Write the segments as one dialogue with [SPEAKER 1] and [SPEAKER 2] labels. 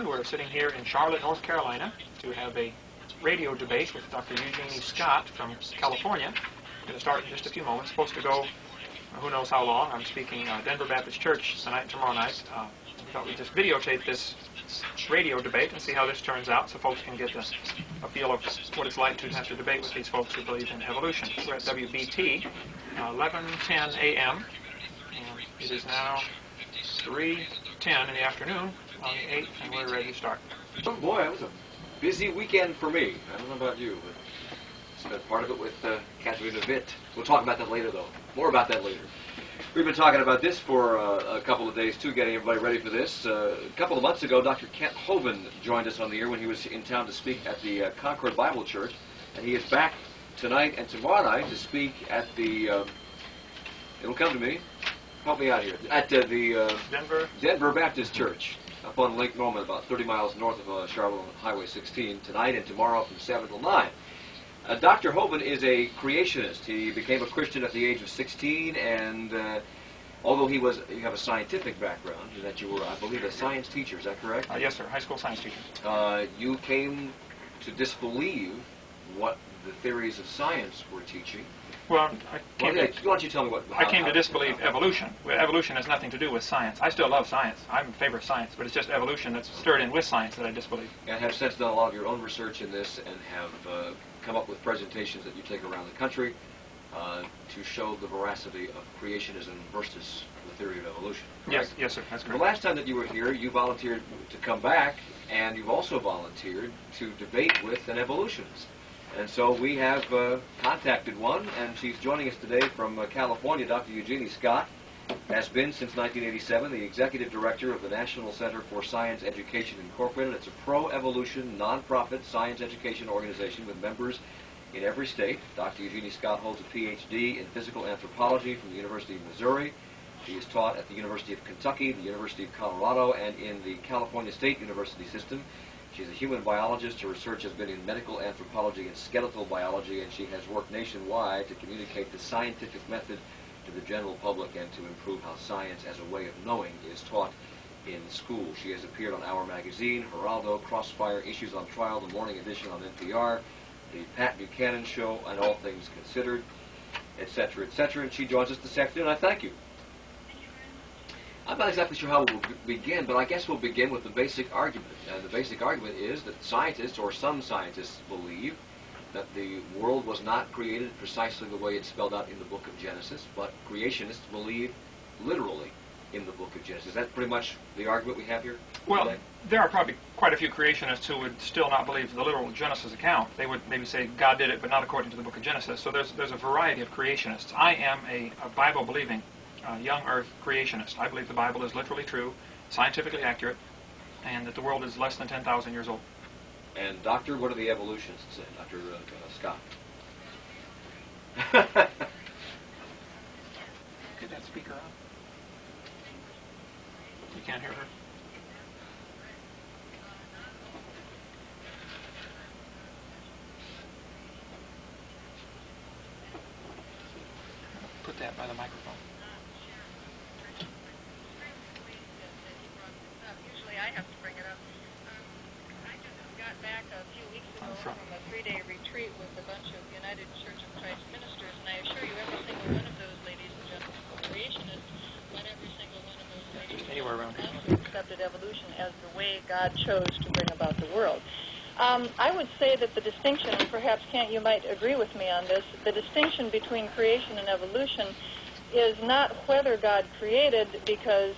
[SPEAKER 1] We're sitting here in Charlotte, North Carolina, to have a radio debate with Dr. Genie Scott from California. Going to start in just a few moments. Supposed to go who knows how long. I'm speaking Denver Baptist Church tonight and tomorrow night. We thought we'd just videotape this radio debate and see how this turns out so folks can get a feel of what it's like to have to debate with these folks who believe in evolution. We're at WBT, 11:10 a.m. and it is now 3:10 in the afternoon on the 8th, and we're ready to start.
[SPEAKER 2] Oh boy, it was a busy weekend for me. I don't know about you, but spent part of it with Catherine Witt. We'll talk about that later, though. More about that later. We've been talking about this for a couple of days, too, getting everybody ready for this. A couple of months ago, Dr. Kent Hovind joined us on the air when he was in town to speak at the Concord Bible Church, and he is back tonight and tomorrow night to speak at the, it'll come to me, help me out here, at the Denver Baptist Church up on Lake Norman, about 30 miles north of Charlotte on Highway 16, tonight and tomorrow from 7 till 9. Dr. Hovind is a creationist. He became a Christian at the age of 16, and although you have a scientific background, that you were, I believe, a science teacher, is that correct?
[SPEAKER 1] Yes, sir, high school science teacher.
[SPEAKER 2] You came to disbelieve what the theories of science were teaching.
[SPEAKER 1] Well,
[SPEAKER 2] why don't you tell me
[SPEAKER 1] I came to disbelieve evolution. Evolution has nothing to do with science. I still love science. I'm in favor of science, but it's just evolution that's stirred in with science that I disbelieve.
[SPEAKER 2] And have since done a lot of your own research in this and have come up with presentations that you take around the country to show the veracity of creationism versus the theory of evolution.
[SPEAKER 1] Correct? Yes, sir, that's correct.
[SPEAKER 2] The last time that you were here, you volunteered to come back, and you've also volunteered to debate with an evolutionist. And so we have contacted one, and she's joining us today from California. Dr. Genie Scott has been since 1987 the executive director of the National Center for Science Education Incorporated. It's a pro-evolution, non-profit science education organization with members in every state. Dr. Genie Scott holds a Ph.D. in physical anthropology from the University of Missouri. He is taught at the University of Kentucky, the University of Colorado, and in the California State University system. She's a human biologist. Her research has been in medical anthropology and skeletal biology, and she has worked nationwide to communicate the scientific method to the general public and to improve how science as a way of knowing is taught in school. She has appeared on Our Magazine, Geraldo, Crossfire, Issues on Trial, the Morning Edition on NPR, the Pat Buchanan Show, and All Things Considered, etc., etc., and she joins us this afternoon. I thank you. I'm not exactly sure how we'll begin, but I guess we'll begin with the basic argument. And the basic argument is that scientists, or some scientists, believe that the world was not created precisely the way it's spelled out in the book of Genesis, but creationists believe literally in the book of Genesis. Is that pretty much the argument we have here?
[SPEAKER 1] Well,
[SPEAKER 2] today?
[SPEAKER 1] There are probably quite a few creationists who would still not believe the literal Genesis account. They would maybe say God did it, but not according to the book of Genesis. So there's a variety of creationists. I am a Bible-believing young earth creationist. I believe the Bible is literally true, scientifically accurate, and that the world is less than 10,000 years old.
[SPEAKER 2] And Doctor, what do the evolutionists say? Dr. Scott.
[SPEAKER 1] Get that speaker on. You can't hear her? Put that by the microphone.
[SPEAKER 3] I have to bring it up. I just got back a few weeks ago from a 3-day retreat with a bunch of United Church of Christ ministers, and I assure you every single one of those ladies and gentlemen were creationists, but every single one of those ladies also accepted evolution as the way God chose to bring about the world. I would say that the distinction, and perhaps Kent, you might agree with me on this, the distinction between creation and evolution is not whether God created, because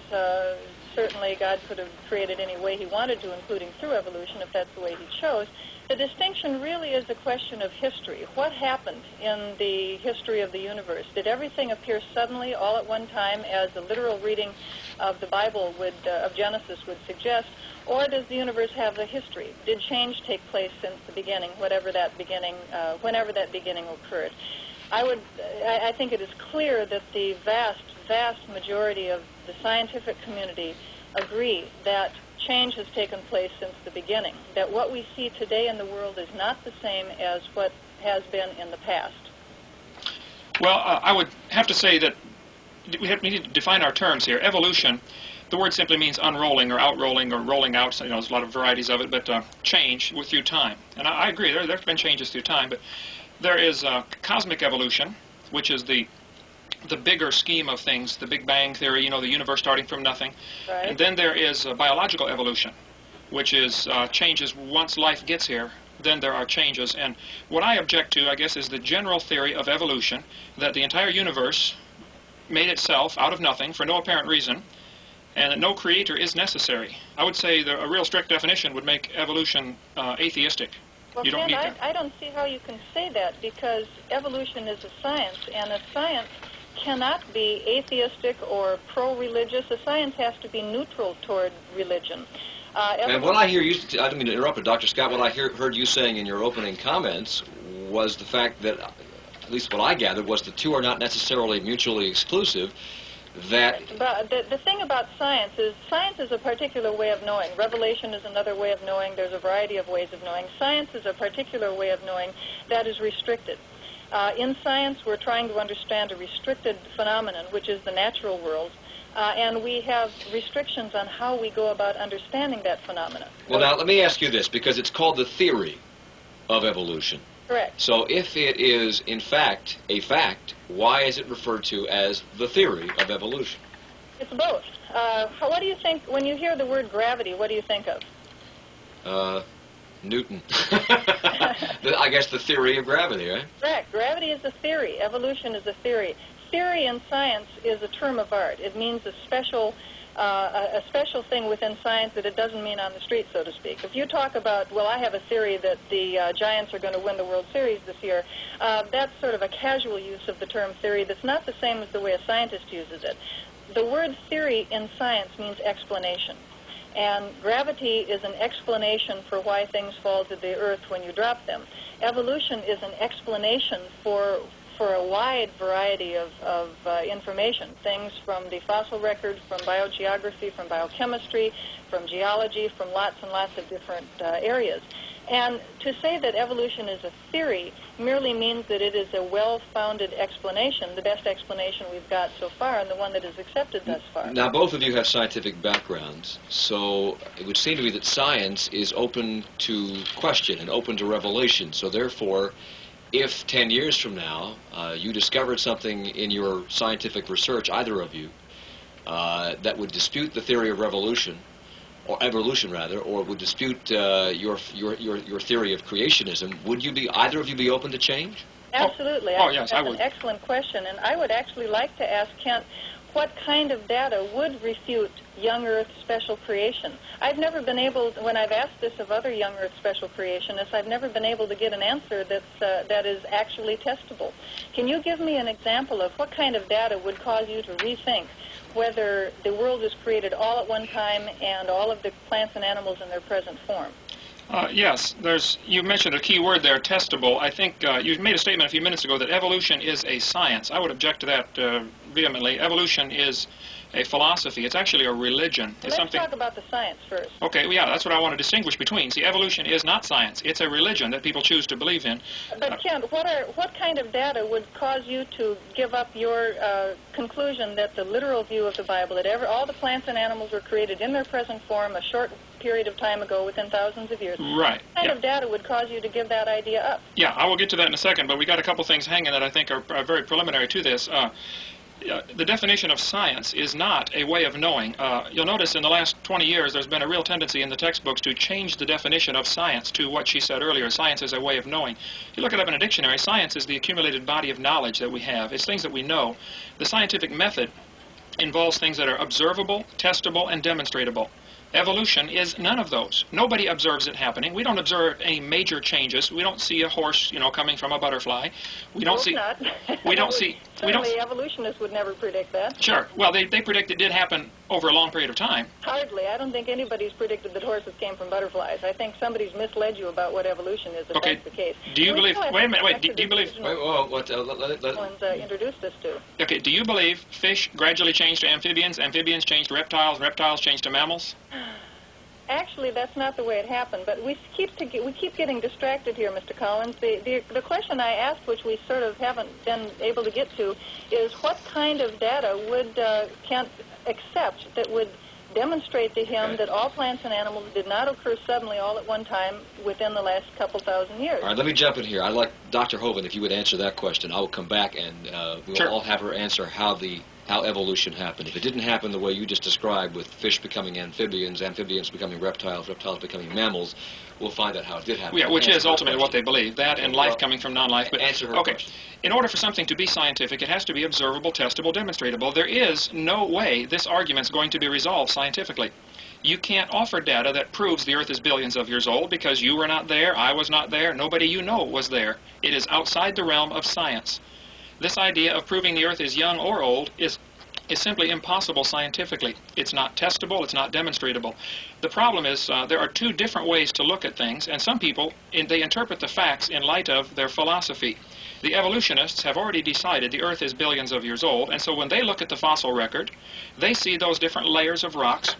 [SPEAKER 3] certainly God could have created any way he wanted to, including through evolution, if that's the way he chose. The distinction really is a question of history. What happened in the history of the universe? Did everything appear suddenly, all at one time, as a literal reading of the Bible of Genesis would suggest, or does the universe have a history? Did change take place since the beginning, whenever that beginning occurred? I think it is clear that the vast majority of the scientific community agree that change has taken place since the beginning, that what we see today in the world is not the same as what has been in the past.
[SPEAKER 1] Well, I would have to say that we need to define our terms here. Evolution the word simply means unrolling or outrolling or rolling out. So, there's a lot of varieties of it, but change through time. And I agree, there's been changes through time, but there is cosmic evolution, which is the bigger scheme of things, the Big Bang Theory, the universe starting from nothing.
[SPEAKER 3] Right.
[SPEAKER 1] And then there is biological evolution, which is changes once life gets here. Then there are changes. And what I object to, I guess, is the general theory of evolution, that the entire universe made itself out of nothing for no apparent reason, and that no creator is necessary. I would say that a real strict definition would make evolution atheistic.
[SPEAKER 3] Well,
[SPEAKER 1] You don't
[SPEAKER 3] Ken,
[SPEAKER 1] need that.
[SPEAKER 3] I don't see how you can say that, because evolution is a science, and a science cannot be atheistic or pro-religious. A science has to be neutral toward religion.
[SPEAKER 2] And what I hear you, I don't mean to interrupt, but Dr. Scott, what I heard you saying in your opening comments was the fact that, at least what I gathered, was the two are not necessarily mutually exclusive. But
[SPEAKER 3] the thing about science is a particular way of knowing. Revelation is another way of knowing. There's a variety of ways of knowing. Science is a particular way of knowing that is restricted. In science, we're trying to understand a restricted phenomenon, which is the natural world. And we have restrictions on how we go about understanding that phenomenon.
[SPEAKER 2] Well, now, let me ask you this, because it's called the theory of evolution.
[SPEAKER 3] Correct.
[SPEAKER 2] So if it is, in fact, a fact, why is it referred to as the theory of evolution?
[SPEAKER 3] It's both. What do you think, when you hear the word gravity, what do you think of?
[SPEAKER 2] Newton. I guess the theory of gravity, right?
[SPEAKER 3] Correct. Gravity is a theory. Evolution is a theory. Theory in science is a term of art. It means a special thing within science that it doesn't mean on the street, so to speak. If you talk about, well, I have a theory that the Giants are going to win the World Series this year, that's sort of a casual use of the term theory that's not the same as the way a scientist uses it. The word theory in science means explanation. And gravity is an explanation for why things fall to the earth when you drop them. Evolution is an explanation for a wide variety of information, things from the fossil record, from biogeography, from biochemistry, from geology, from lots and lots of different areas. And to say that evolution is a theory merely means that it is a well-founded explanation, the best explanation we've got so far, and the one that is accepted thus far.
[SPEAKER 2] Now, both of you have scientific backgrounds, so it would seem to me that science is open to question and open to revelation. So therefore, if 10 years from now you discovered something in your scientific research, either of you, that would dispute the theory of revolution, or evolution rather, or would dispute your theory of creationism, would either of you be open to change?
[SPEAKER 3] Absolutely.
[SPEAKER 1] Yes, I would.
[SPEAKER 3] That's an excellent question, and I would actually like to ask Kent, what kind of data would refute young Earth special creation? I've never been able, when I've asked this of other young Earth special creationists, I've never been able to get an answer that is actually testable. Can you give me an example of what kind of data would cause you to rethink whether the world was created all at one time and all of the plants and animals in their present form?
[SPEAKER 1] Yes, you mentioned a key word there, testable. I think you made a statement a few minutes ago that evolution is a science. I would object to that vehemently. Evolution is a philosophy. It's actually a religion.
[SPEAKER 3] Let's talk about the science first.
[SPEAKER 1] Okay, well, yeah, that's what I want to distinguish between. See, evolution is not science. It's a religion that people choose to believe in.
[SPEAKER 3] But Kent, what kind of data would cause you to give up your conclusion that the literal view of the Bible, that all the plants and animals were created in their present form a short period of time ago, within thousands of years?
[SPEAKER 1] Right.
[SPEAKER 3] What kind of data would cause you to give that idea up?
[SPEAKER 1] Yeah, I will get to that in a second, but we got a couple things hanging that I think are very preliminary to this. The definition of science is not a way of knowing. You'll notice in the last 20 years there's been a real tendency in the textbooks to change the definition of science to what she said earlier. Science is a way of knowing. If you look it up in a dictionary, science is the accumulated body of knowledge that we have. It's things that we know. The scientific method involves things that are observable, testable, and demonstratable. Evolution is none of those. Nobody observes it happening. We don't observe any major changes. We don't see a horse, coming from a butterfly. We don't see.
[SPEAKER 3] Not.
[SPEAKER 1] We don't see.
[SPEAKER 3] Certainly, evolutionists would never predict that.
[SPEAKER 1] Sure. Well, they predict it did happen over a long period of time.
[SPEAKER 3] Hardly. I don't think anybody's predicted that horses came from butterflies. I think somebody's misled you about what evolution is, if that's the case.
[SPEAKER 1] Do you believe? Wait a minute. Wait. Do you believe?
[SPEAKER 3] Introduced us to.
[SPEAKER 1] Okay. Do you believe fish gradually changed to amphibians? Amphibians changed to reptiles. Reptiles changed to mammals.
[SPEAKER 3] Actually, that's not the way it happened, but we keep getting distracted here, Mr. Collins. The question I asked, which we sort of haven't been able to get to, is what kind of data would Kent accept that would demonstrate to him that all plants and animals did not occur suddenly all at one time within the last couple thousand years.
[SPEAKER 2] All right, let me jump in here. I'd like Dr. Hovind, if you would answer that question. I will come back and we'll
[SPEAKER 1] Sure.
[SPEAKER 2] all have her answer how evolution happened. If it didn't happen the way you just described, with fish becoming amphibians, amphibians becoming reptiles, reptiles becoming mammals, we'll find out how it did happen.
[SPEAKER 1] Yeah, which
[SPEAKER 2] Answer
[SPEAKER 1] is
[SPEAKER 2] her
[SPEAKER 1] ultimately what
[SPEAKER 2] question.
[SPEAKER 1] they believe, that and life coming from non-life. But
[SPEAKER 2] Answer her
[SPEAKER 1] okay,
[SPEAKER 2] question.
[SPEAKER 1] in order for something to be scientific, it has to be observable, testable, demonstratable. There is no way this argument's going to be resolved scientifically. You can't offer data that proves the Earth is billions of years old because you were not there, I was not there, nobody you know was there. It is outside the realm of science. This idea of proving the Earth is young or old is simply impossible scientifically. It's not testable, it's not demonstratable. The problem is there are two different ways to look at things, and some people, they interpret the facts in light of their philosophy. The evolutionists have already decided the Earth is billions of years old, and so when they look at the fossil record, they see those different layers of rocks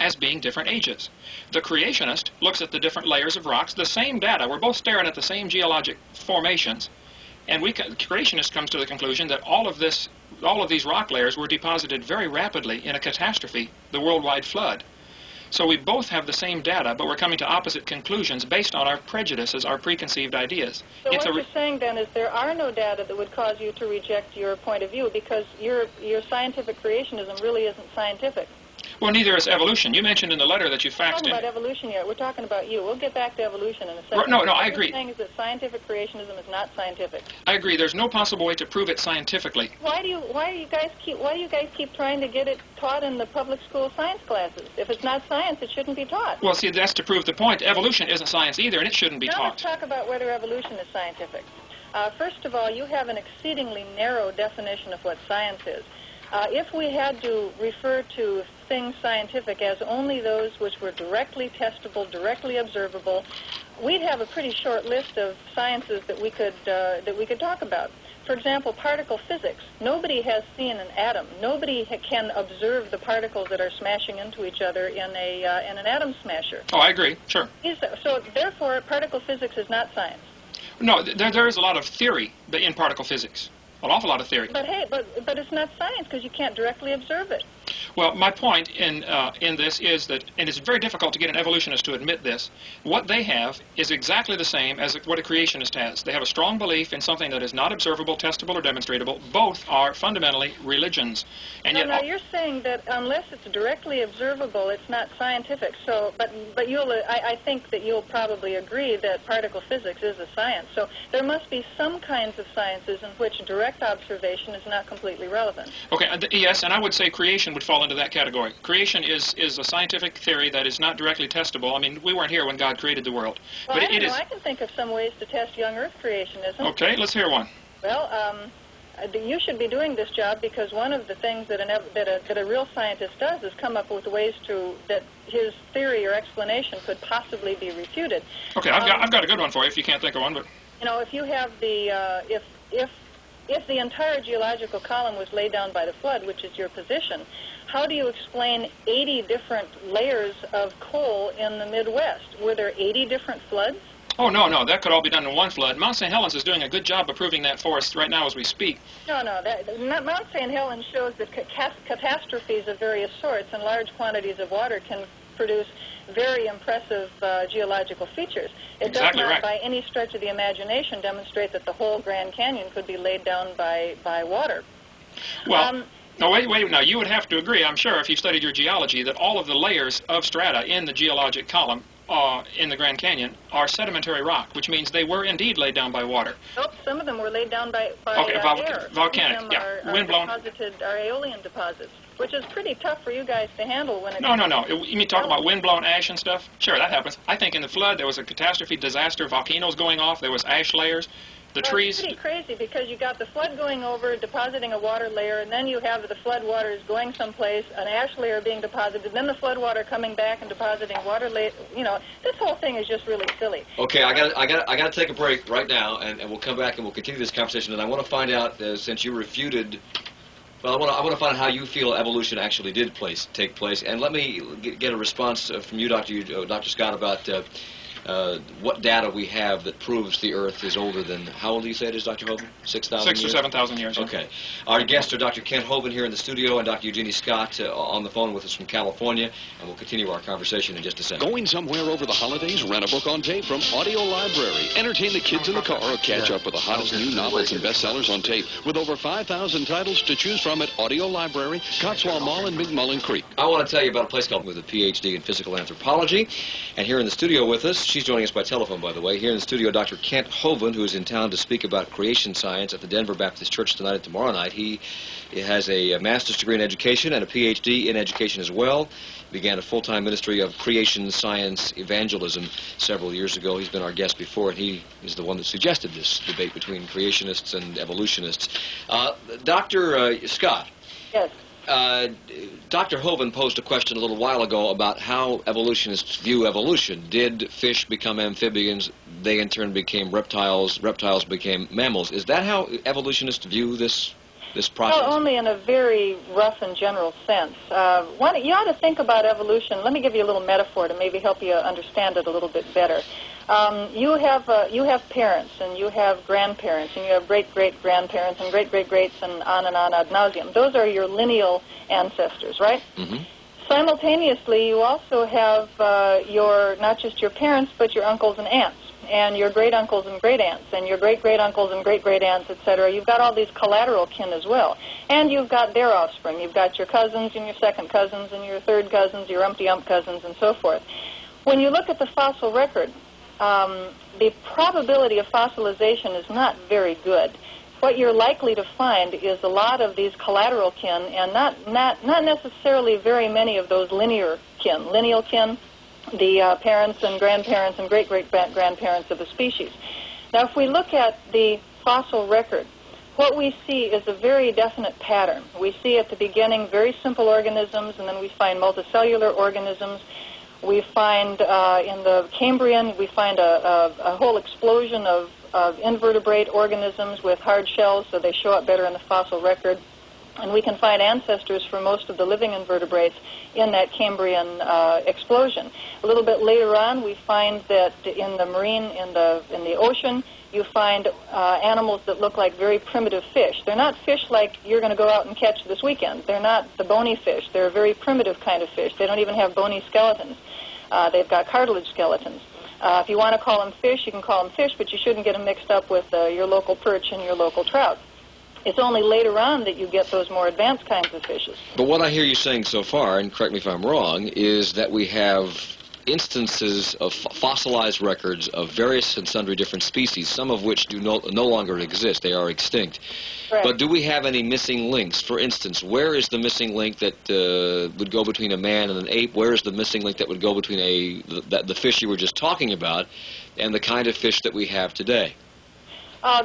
[SPEAKER 1] as being different ages. The creationist looks at the different layers of rocks, the same data, we're both staring at the same geologic formations, and the creationist comes to the conclusion that all of these rock layers were deposited very rapidly in a catastrophe, the worldwide flood. So we both have the same data, but we're coming to opposite conclusions based on our prejudices, our preconceived ideas.
[SPEAKER 3] So what you're saying then is there are no data that would cause you to reject your point of view because your scientific creationism really isn't scientific.
[SPEAKER 1] Well, neither is evolution. You mentioned in the letter that you faxed in.
[SPEAKER 3] We're talking about evolution yet. We're talking about you. We'll get back to evolution in a second.
[SPEAKER 1] No, I
[SPEAKER 3] What
[SPEAKER 1] agree.
[SPEAKER 3] you're saying is that scientific creationism is not scientific.
[SPEAKER 1] I agree. There's no possible way to prove it scientifically.
[SPEAKER 3] Why do you guys keep trying to get it taught in the public school science classes? If it's not science, it shouldn't be taught.
[SPEAKER 1] Well, see, that's to prove the point. Evolution isn't science either, and it shouldn't be
[SPEAKER 3] Now
[SPEAKER 1] taught.
[SPEAKER 3] let's talk about whether evolution is scientific. First of all, you have an exceedingly narrow definition of what science is. If we had to refer to things scientific as only those which were directly testable, directly observable, we'd have a pretty short list of sciences that we could talk about. For example, particle physics. Nobody has seen an atom. Nobody can observe the particles that are smashing into each other in an atom smasher.
[SPEAKER 1] Oh, I agree. Sure.
[SPEAKER 3] So therefore, particle physics is not science.
[SPEAKER 1] No, there is a lot of theory in particle physics. An awful lot of theory.
[SPEAKER 3] But hey, but it's not science because you can't directly observe it.
[SPEAKER 1] Well, my point in this is that, and it's very difficult to get an evolutionist to admit this, what they have is exactly the same as what a creationist has. They have a strong belief in something that is not observable, testable, or demonstratable. Both are fundamentally religions. And yet,
[SPEAKER 3] now you're saying that unless it's directly observable, it's not scientific. So, but I think that you'll probably agree that particle physics is a science. So there must be some kinds of sciences in which direct observation is not completely relevant.
[SPEAKER 1] Okay, yes, and I would say creation would fall into that category. Creation is a scientific theory that is not directly testable. I mean, we weren't here when God created the world.
[SPEAKER 3] Well,
[SPEAKER 1] but
[SPEAKER 3] I don't know.
[SPEAKER 1] is.
[SPEAKER 3] I can think of some ways to test young Earth creationism.
[SPEAKER 1] Okay, let's hear one.
[SPEAKER 3] Well, you should be doing this job because one of the things that a real scientist does is come up with ways that his theory or explanation could possibly be refuted.
[SPEAKER 1] Okay, I've got a good one for you if you can't think of one. But
[SPEAKER 3] if you have if the entire geological column was laid down by the flood, which is your position, how do you explain 80 different layers of coal in the Midwest? Were there 80 different floods?
[SPEAKER 1] Oh, no, that could all be done in one flood. Mount St. Helens is doing a good job of proving that for us right now as we speak.
[SPEAKER 3] No, Mount St. Helens shows that catastrophes of various sorts and large quantities of water can produce very impressive geological features. It does not, by any stretch of the imagination, demonstrate that the whole Grand Canyon could be laid down by water.
[SPEAKER 1] Well, no, wait. Now, you would have to agree, I'm sure, if you've studied your geology, that all of the layers of strata in the geologic column in the Grand Canyon are sedimentary rock, which means they were indeed laid down by water.
[SPEAKER 3] Nope, some of them were laid down by air.
[SPEAKER 1] Volcanic,
[SPEAKER 3] some of them are
[SPEAKER 1] wind-blown.
[SPEAKER 3] Are aeolian deposits, which is pretty tough for you guys to handle when it...
[SPEAKER 1] No. You mean talk about wind-blown ash and stuff? Sure, that happens. I think in the flood there was a catastrophe, disaster, volcanoes going off, there was ash layers. The trees...
[SPEAKER 3] It's pretty crazy because you got the flood going over, depositing a water layer, and then you have the flood waters going someplace, an ash layer being deposited, then the flood water coming back and depositing water layer. This whole thing is just really silly.
[SPEAKER 2] Okay, I got to take a break right now, and we'll come back and we'll continue this conversation. And I want to find out, since you refuted, well, I want to find out how you feel evolution actually did take place. And let me get a response from you, Dr. Scott, about what data we have that proves the Earth is older than, how old do you say it is, Dr. Hovind? 6,000 years?
[SPEAKER 1] 6,000 or 7,000 years. Yeah.
[SPEAKER 2] Okay. Our guests are Dr. Kent Hovind here in the studio and Dr. Genie Scott on the phone with us from California, and we'll continue our conversation in just a second.
[SPEAKER 4] Going somewhere over the holidays? Rent a book on tape from Audio Library. Entertain the kids in the car or catch up with the hottest new novels and bestsellers on tape with over 5,000 titles to choose from at Audio Library, Cotswold Mall, and McMullen Creek.
[SPEAKER 2] I want to tell you about a place called with a PhD in physical anthropology, and here in the studio with us, she's joining us by telephone, by the way, here in the studio, Dr. Kent Hovind, who is in town to speak about creation science at the Denver Baptist Church tonight and tomorrow night. He has a master's degree in education and a PhD in education as well. Began a full-time ministry of creation science evangelism several years ago. He's been our guest before, and he is the one that suggested this debate between creationists and evolutionists. Dr. Scott.
[SPEAKER 3] Yes.
[SPEAKER 2] Dr. Hovind posed a question a little while ago about how evolutionists view evolution. Did fish become amphibians? They in turn became reptiles. Reptiles became mammals. Is that how evolutionists view this process?
[SPEAKER 3] Well, only in a very rough and general sense. You ought to think about evolution. Let me give you a little metaphor to maybe help you understand it a little bit better. You have parents, and you have grandparents, and you have great-great-grandparents, and great-great-greats, and on ad nauseum. Those are your lineal ancestors, right?
[SPEAKER 2] Mm-hmm.
[SPEAKER 3] Simultaneously, you also have not just your parents, but your uncles and aunts, and your great-uncles and great-aunts, and your great-great-uncles and great-great-aunts, etc. You've got all these collateral kin as well. And you've got their offspring. You've got your cousins and your second cousins and your third cousins, your umpty-ump cousins, and so forth. When you look at the fossil record, the probability of fossilization is not very good. What you're likely to find is a lot of these collateral kin, and not necessarily very many of those linear kin. Lineal kin, the parents and grandparents and great-great-grandparents of the species. Now, if we look at the fossil record, what we see is a very definite pattern. We see at the beginning very simple organisms, and then we find multicellular organisms. We find in the Cambrian, we find a whole explosion of invertebrate organisms with hard shells, so they show up better in the fossil record. And we can find ancestors for most of the living invertebrates in that Cambrian explosion. A little bit later on, we find that in the marine, in the ocean, you find animals that look like very primitive fish. They're not fish like you're going to go out and catch this weekend. They're not the bony fish. They're a very primitive kind of fish. They don't even have bony skeletons. They've got cartilage skeletons. If you want to call them fish, you can call them fish, but you shouldn't get them mixed up with your local perch and your local trout. It's only later on that you get those more advanced kinds of fishes.
[SPEAKER 2] But what I hear you saying so far, and correct me if I'm wrong, is that we have instances of fossilized records of various and sundry different species, some of which do no longer exist. They are extinct.
[SPEAKER 3] Correct.
[SPEAKER 2] But do we have any missing links? For instance, where is the missing link that would go between a man and an ape? Where is the missing link that would go between the fish you were just talking about and the kind of fish that we have today?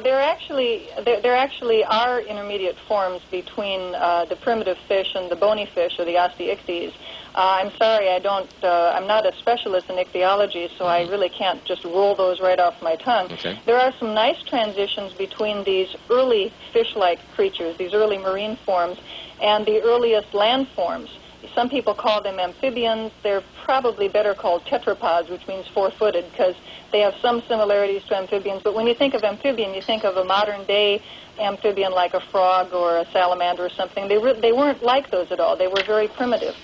[SPEAKER 3] There actually are intermediate forms between the primitive fish and the bony fish, or the osteichthyes. I'm sorry, I'm not a specialist in ichthyology, so I really can't just roll those right off my tongue.
[SPEAKER 2] Okay.
[SPEAKER 3] There are some nice transitions between these early fish-like creatures, these early marine forms, and the earliest land forms. Some people call them amphibians. They're probably better called tetrapods, which means four-footed, because they have some similarities to amphibians. But when you think of amphibian, you think of a modern-day amphibian like a frog or a salamander or something. They weren't like those at all. They were very primitive.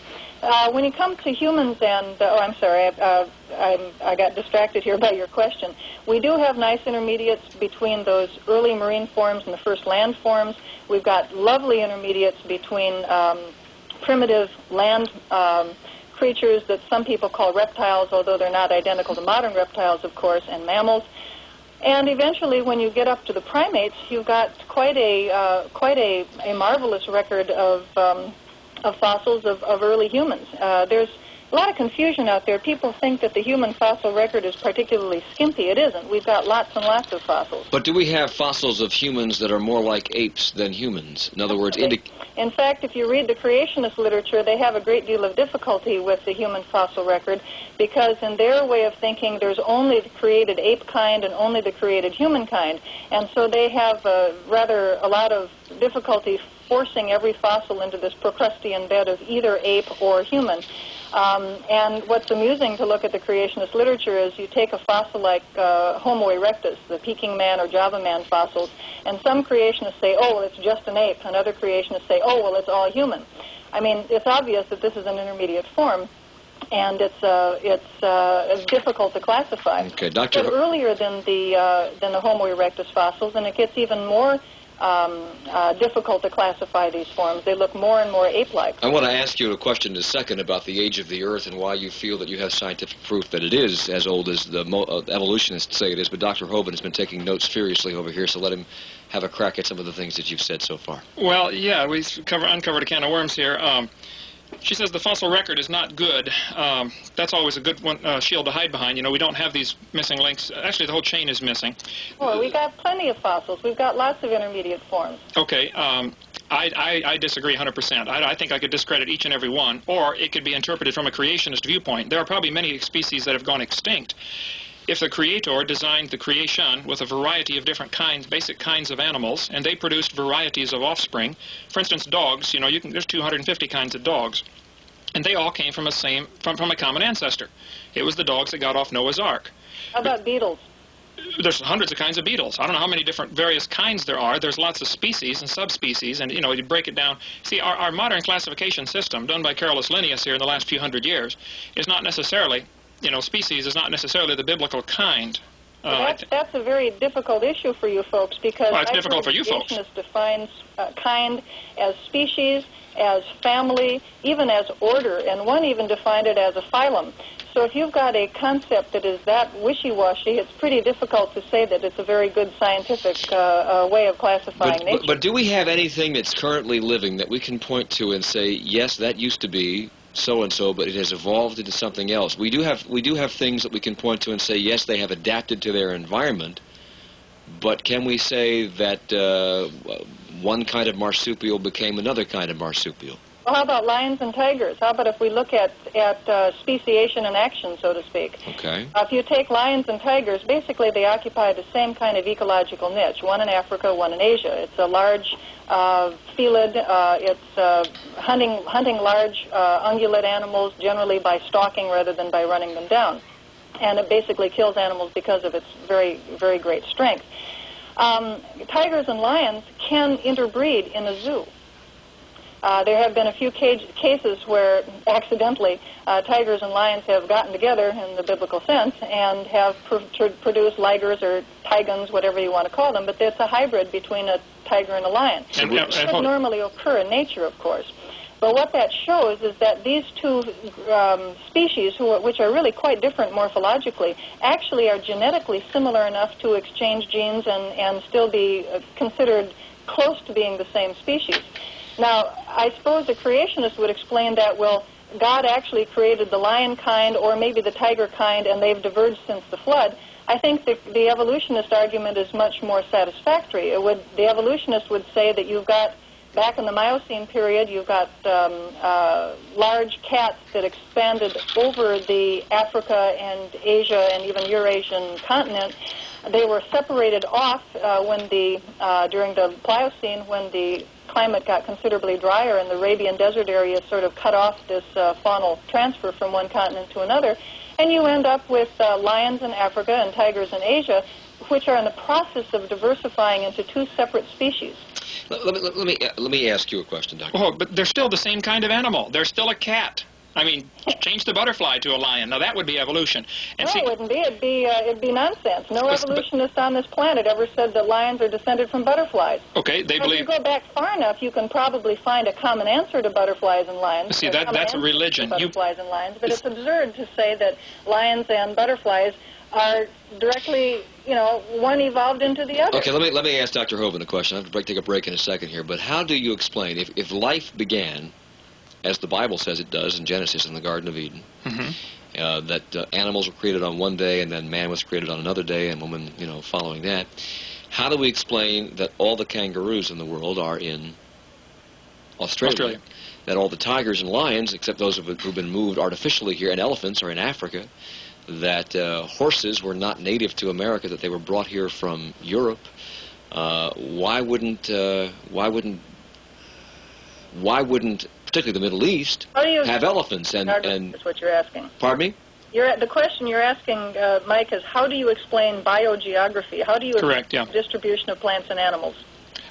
[SPEAKER 3] When you come to humans and... I'm sorry, I got distracted here by your question. We do have nice intermediates between those early marine forms and the first land forms. We've got lovely intermediates between primitive land creatures that some people call reptiles, although they're not identical to modern reptiles, of course, and mammals. And eventually, when you get up to the primates, you've got quite a marvelous record of fossils of early humans. There's a lot of confusion out there. People think that the human fossil record is particularly skimpy. It isn't. We've got lots and lots of fossils.
[SPEAKER 2] But do we have fossils of humans that are more like apes than humans? In other words,
[SPEAKER 3] in fact, if you read the creationist literature, they have a great deal of difficulty with the human fossil record because in their way of thinking, there's only the created ape kind and only the created human kind. And so they have a lot of difficulty forcing every fossil into this Procrustean bed of either ape or human. And what's amusing to look at the creationist literature is you take a fossil like Homo erectus, the Peking man or Java man fossils, and some creationists say, oh, well, it's just an ape, and other creationists say, oh, well, it's all human. I mean, it's obvious that this is an intermediate form, and it's difficult to classify.
[SPEAKER 2] Okay, Dr.
[SPEAKER 3] But earlier than the Homo erectus fossils, and it gets even more difficult to classify these forms. They look more and more ape-like.
[SPEAKER 2] I want to ask you a question in a second about the age of the Earth and why you feel that you have scientific proof that it is as old as the evolutionists say it is, but Dr. Hovind has been taking notes furiously over here, so let him have a crack at some of the things that you've said so far.
[SPEAKER 1] Well, yeah, we uncovered a can of worms here. She says the fossil record is not good. That's always a good one, shield to hide behind. You know, we don't have these missing links. Actually, the whole chain is missing.
[SPEAKER 3] Well, we got plenty of fossils. We've got lots of intermediate forms.
[SPEAKER 1] Okay. I disagree 100%. I think I could discredit each and every one, or it could be interpreted from a creationist viewpoint. There are probably many species that have gone extinct. If the Creator designed the creation with a variety of different kinds, basic kinds of animals, and they produced varieties of offspring, for instance, dogs, you know, there's 250 kinds of dogs, and they all came from a common ancestor. It was the dogs that got off Noah's Ark.
[SPEAKER 3] How about beetles?
[SPEAKER 1] There's hundreds of kinds of beetles. I don't know how many different various kinds there are. There's lots of species and subspecies, and, you know, you break it down. See, our modern classification system, done by Carolus Linnaeus here in the last few hundred years, is not necessarily, you know, species is not necessarily the biblical kind.
[SPEAKER 3] That's a very difficult issue for you folks, because
[SPEAKER 1] well, it's difficult for you folks.
[SPEAKER 3] Creationist defines kind as species, as family, even as order, and one even defined it as a phylum. So if you've got a concept that is that wishy-washy, it's pretty difficult to say that it's a very good scientific way of classifying nature.
[SPEAKER 2] But do we have anything that's currently living that we can point to and say, yes, that used to be so-and-so, but it has evolved into something else? We do have things that we can point to and say, yes, they have adapted to their environment, but can we say that one kind of marsupial became another kind of marsupial?
[SPEAKER 3] Well, how about lions and tigers? How about if we look at speciation in action, so to speak?
[SPEAKER 2] Okay.
[SPEAKER 3] If you take lions and tigers, basically they occupy the same kind of ecological niche, one in Africa, one in Asia. It's a large felid. It's hunting large ungulate animals, generally by stalking rather than by running them down. And it basically kills animals because of its very, very great strength. Tigers and lions can interbreed in a zoo. There have been a few cases where, accidentally, tigers and lions have gotten together in the biblical sense and have produced ligers or tigons, whatever you want to call them, but it's a hybrid between a tiger and a lion. It doesn't normally occur in nature, of course. But what that shows is that these two species, which are really quite different morphologically, actually are genetically similar enough to exchange genes and still be considered close to being the same species. Now, I suppose a creationist would explain that, well, God actually created the lion kind or maybe the tiger kind, and they've diverged since the flood. I think the evolutionist argument is much more satisfactory. The evolutionist would say that you've got, back in the Miocene period, you've got large cats that expanded over the Africa and Asia and even Eurasian continent. They were separated off during the Pliocene, when the climate got considerably drier and the Arabian desert area sort of cut off this faunal transfer from one continent to another, and you end up with lions in Africa and tigers in Asia, which are in the process of diversifying into two separate species.
[SPEAKER 2] Let me ask you a question, Doctor.
[SPEAKER 1] Oh, but they're still the same kind of animal. They're still a cat. I mean, change the butterfly to a lion. Now that would be evolution. And
[SPEAKER 3] no, it wouldn't be. It'd be nonsense. No evolutionist on this planet ever said that lions are descended from butterflies.
[SPEAKER 1] Okay, they believe.
[SPEAKER 3] If you go back far enough, you can probably find a common answer to butterflies and lions.
[SPEAKER 1] See, that's religion.
[SPEAKER 3] Butterflies and lions, but it's absurd to say that lions and butterflies are directly, one evolved into the other.
[SPEAKER 2] Okay, let me ask Dr. Hovind a question. I have to take a break in a second here, but how do you explain if life began, as the Bible says it does in Genesis in the Garden of Eden, that animals were created on one day and then man was created on another day and woman, following that. How do we explain that all the kangaroos in the world are in Australia? That all the tigers and lions, except those who've been moved artificially here, and elephants are in Africa, that horses were not native to America, that they were brought here from Europe? Why wouldn't particularly the Middle East, have elephants and
[SPEAKER 3] that's what you're asking.
[SPEAKER 2] Pardon me?
[SPEAKER 3] The question you're asking, Mike, is how do you explain biogeography? How do you explain the distribution of plants and animals?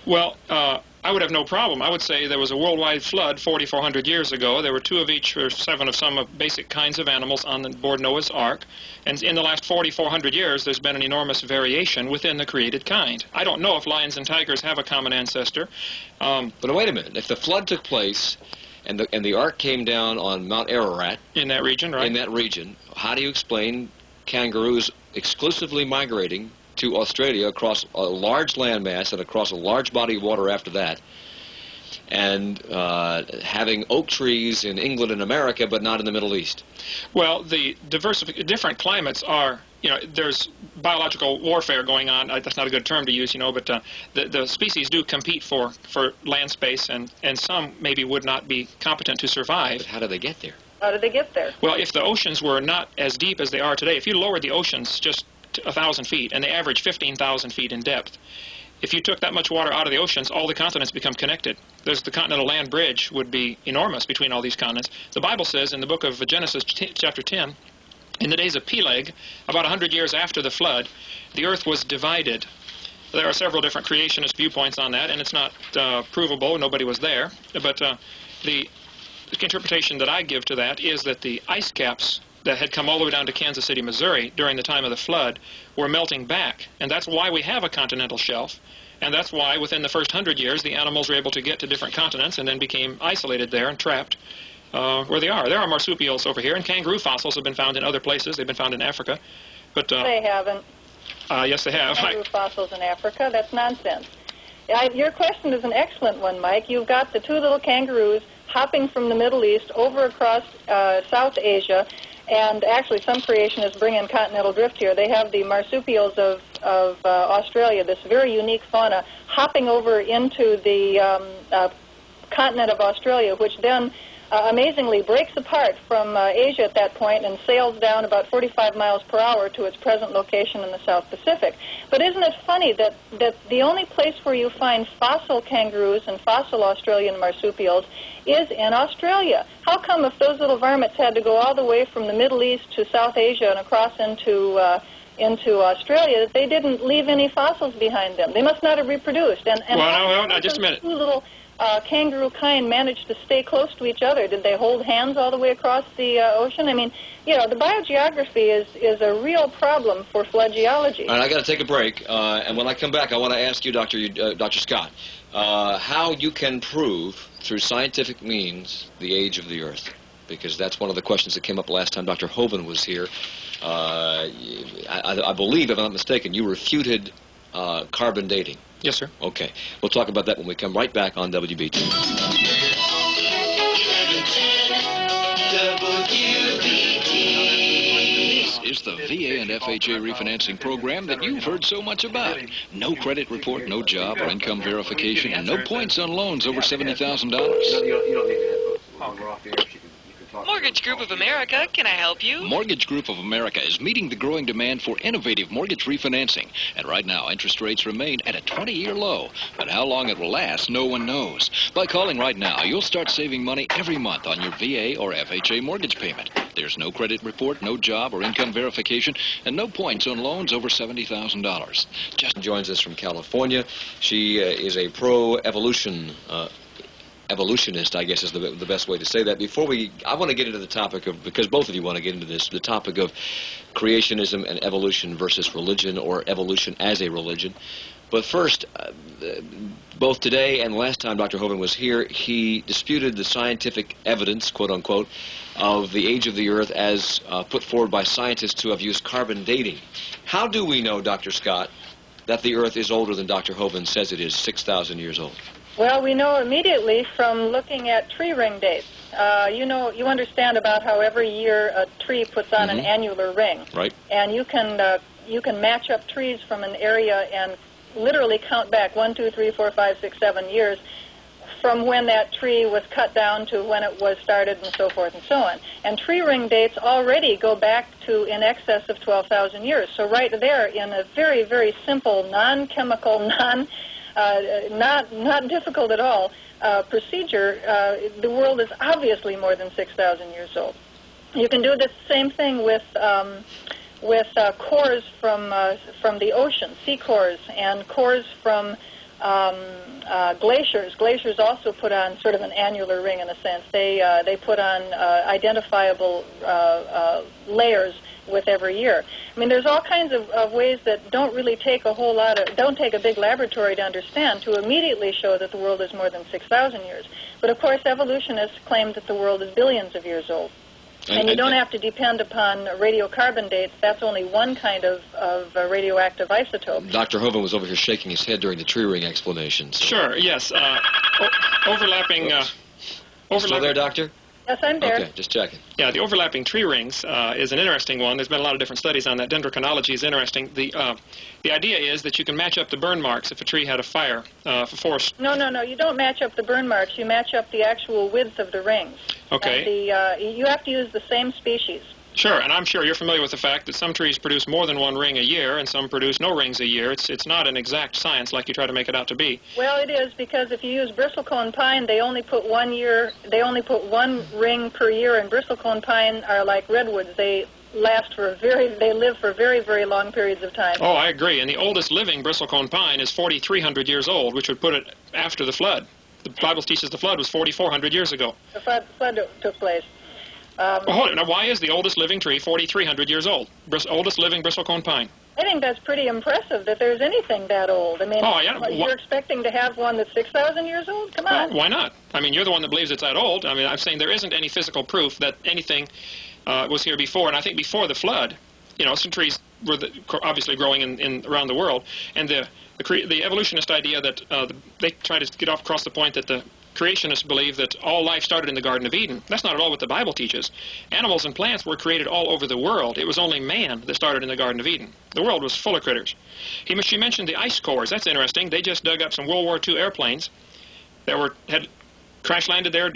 [SPEAKER 1] Well, I would have no problem. I would say there was a worldwide flood 4,400 years ago. There were 2 of each or 7 of some basic kinds of animals on board Noah's Ark. And in the last 4,400 years, there's been an enormous variation within the created kind. I don't know if lions and tigers have a common ancestor.
[SPEAKER 2] But wait a minute. If the flood took place and the Ark came down on Mount Ararat...
[SPEAKER 1] In that region, right?
[SPEAKER 2] In that region, how do you explain kangaroos exclusively migrating to Australia across a large landmass and across a large body of water after that, and having oak trees in England and America, but not in the Middle East?
[SPEAKER 1] Well, the different climates are, there's biological warfare going on. That's not a good term to use, but the species do compete for land space, and some maybe would not be competent to survive.
[SPEAKER 2] But how do they get there?
[SPEAKER 3] How did they get there?
[SPEAKER 1] Well, if the oceans were not as deep as they are today, if you lowered the oceans just 1,000 feet, and they average 15,000 feet in depth. If you took that much water out of the oceans, all the continents become connected. The continental land bridge would be enormous between all these continents. The Bible says in the book of Genesis chapter 10, in the days of Peleg, about 100 years after the flood, the earth was divided. There are several different creationist viewpoints on that, and it's not provable. Nobody was there. But the interpretation that I give to that is that the ice caps that had come all the way down to Kansas City, Missouri during the time of the flood were melting back. And that's why we have a continental shelf. And that's why within the first 100 years the animals were able to get to different continents and then became isolated there and trapped where they are. There are marsupials over here, and kangaroo fossils have been found in other places. They've been found in Africa. But
[SPEAKER 3] they haven't.
[SPEAKER 1] Yes, they have.
[SPEAKER 3] Kangaroo fossils in Africa? That's nonsense. Your question is an excellent one, Mike. You've got the 2 little kangaroos hopping from the Middle East over across South Asia. And actually, some creationists bring in continental drift here. They have the marsupials of Australia, this very unique fauna, hopping over into the continent of Australia, which then amazingly breaks apart from Asia at that point and sails down about 45 miles per hour to its present location in the South Pacific. But isn't it funny that the only place where you find fossil kangaroos and fossil Australian marsupials is in Australia? How come if those little varmints had to go all the way from the Middle East to South Asia and across into Australia, that they didn't leave any fossils behind them? They must not have reproduced. And
[SPEAKER 1] well, no, just a minute.
[SPEAKER 3] 2 little kangaroo kind managed to stay close to each other? Did they hold hands all the way across the ocean? I mean, the biogeography is a real problem for flood geology.
[SPEAKER 2] All right, I got to take a break, and when I come back, I want to ask you, Dr. Scott, how you can prove through scientific means the age of the Earth, because that's one of the questions that came up last time Dr. Hovind was here. I believe, if I'm not mistaken, you refuted carbon dating.
[SPEAKER 1] Yes, sir.
[SPEAKER 2] Okay. We'll talk about that when we come right back on WBT.
[SPEAKER 4] This is the VA and FHA refinancing program that you've heard so much about. No credit report, no job or income verification, and no points on loans over $70,000.
[SPEAKER 2] You don't need the headphones. We're off the air.
[SPEAKER 5] Mortgage Group of America, can I help you?
[SPEAKER 4] Mortgage Group of America is meeting the growing demand for innovative mortgage refinancing. And right now, interest rates remain at a 20-year low. But how long it will last, no one knows. By calling right now, you'll start saving money every month on your VA or FHA mortgage payment. There's no credit report, no job or income verification, and no points on loans over $70,000.
[SPEAKER 2] Just joins us from California. She is a pro-evolution evolutionist, I guess is the best way to say that. I want to get into the topic of, because both of you want to get into this, the topic of creationism and evolution versus religion, or evolution as a religion. But first, both today and last time Dr. Hovind was here, he disputed the scientific evidence, quote unquote, of the age of the Earth as put forward by scientists who have used carbon dating. How do we know, Dr. Scott, that the Earth is older than Dr. Hovind says it is, 6,000 years old?
[SPEAKER 3] Well, we know immediately from looking at tree ring dates. You understand about how every year a tree puts on an annular ring.
[SPEAKER 2] Right.
[SPEAKER 3] And you can match up trees from an area and literally count back 1, 2, 3, 4, 5, 6, 7 years from when that tree was cut down to when it was started, and so forth and so on. And tree ring dates already go back to in excess of 12,000 years. So right there, in a very, very simple, non-chemical, not difficult at all procedure, the world is obviously more than 6,000 years old. You can do the same thing with cores from the ocean, sea cores, and cores from glaciers. Glaciers also put on sort of an annular ring in a sense. They put on identifiable layers with every year. I mean, there's all kinds of ways that don't really take don't take a big laboratory to understand to immediately show that the world is more than 6,000 years. But of course, evolutionists claim that the world is billions of years old. And you don't have to depend upon radiocarbon dates. That's only one kind of radioactive isotope.
[SPEAKER 6] Dr. Hovind was over here shaking his head during the tree ring explanation. So.
[SPEAKER 1] Sure, yes. Overlapping...
[SPEAKER 6] Still there, Doctor?
[SPEAKER 3] Yes, I'm there.
[SPEAKER 6] Okay, just checking.
[SPEAKER 1] Yeah, the overlapping tree rings is an interesting one. There's been a lot of different studies on that. Dendrochronology is interesting. The idea is that you can match up the burn marks if a tree had a fire for forest.
[SPEAKER 3] No. You don't match up the burn marks. You match up the actual width of the rings.
[SPEAKER 1] Okay.
[SPEAKER 3] And you have to use the same species.
[SPEAKER 1] Sure, and I'm sure you're familiar with the fact that some trees produce more than one ring a year, and some produce no rings a year. It's not an exact science like you try to make it out to be.
[SPEAKER 3] Well, it is, because if you use bristlecone pine, they only put one ring per year, and bristlecone pine are like redwoods. They live for very, very long periods of time.
[SPEAKER 1] Oh, I agree. And the oldest living bristlecone pine is 4,300 years old, which would put it after the flood. The Bible teaches the flood was 4,400 years ago.
[SPEAKER 3] The flood took place.
[SPEAKER 1] Well, hold it. Now, why is the oldest living tree 4,300 years old? Oldest living bristlecone pine.
[SPEAKER 3] I think that's pretty impressive that there's anything that old. I mean, you're expecting to have one that's 6,000 years old? Come on.
[SPEAKER 1] Well, why not? I mean, you're the one that believes it's that old. I mean, I'm saying there isn't any physical proof that anything was here before. And I think before the flood, some trees were obviously growing around the world. And the evolutionist idea that they try to get across the point that the creationists believe that all life started in the Garden of Eden. That's not at all what the Bible teaches. Animals and plants were created all over the world. It was only man that started in the Garden of Eden. The world was full of critters. She mentioned the ice cores. That's interesting. They just dug up some World War II airplanes that had crash-landed there